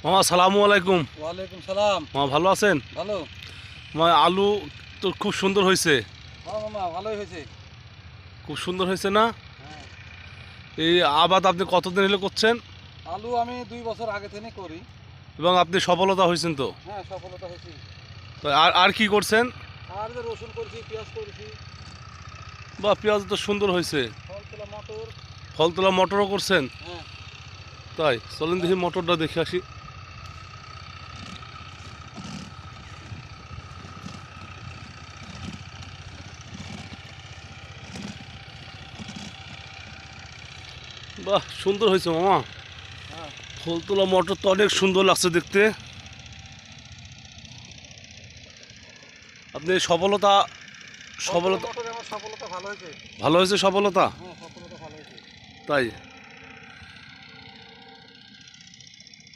মামা সালামু আলাইকুম। ওয়ালাইকুম সালাম। মামা ভালো আছেন? ভালো। মামা আলু তো খুব সুন্দর হয়েছে। হ্যাঁ মামা ভালোই হয়েছে। খুব সুন্দর হয়েছে না? হ্যাঁ। এই আবাদ আপনি কতদিন হলে করছেন? আলু আমি 2 বছর আগে থেকে করি। এবং আপনি সফলতা হয়েছেন তো? হ্যাঁ সফলতা হয়েছে। তো আর আর কি করছেন? আর যে রসুন করেছি, পেঁয়াজ করেছি, বা পেঁয়াজ তো সুন্দর হয়েছে। ফল তোলা মটর। ফল তোলা মটরও করছেন? হ্যাঁ। তাই চলেন দেখি মটরটা দেখে আসি। বাহ সুন্দর হয়েছে মামা। হ্যাঁ। ফল তোলা মটর তো অনেক সুন্দর লাগছে দেখতে। আপনি সফলতা ফল তোলা সফলতা মটরে আমার সফলতা ভালো হয়েছে। ভালো হয়েছে সফলতা? হ্যাঁ সফলতা ভালো হয়েছে। তাই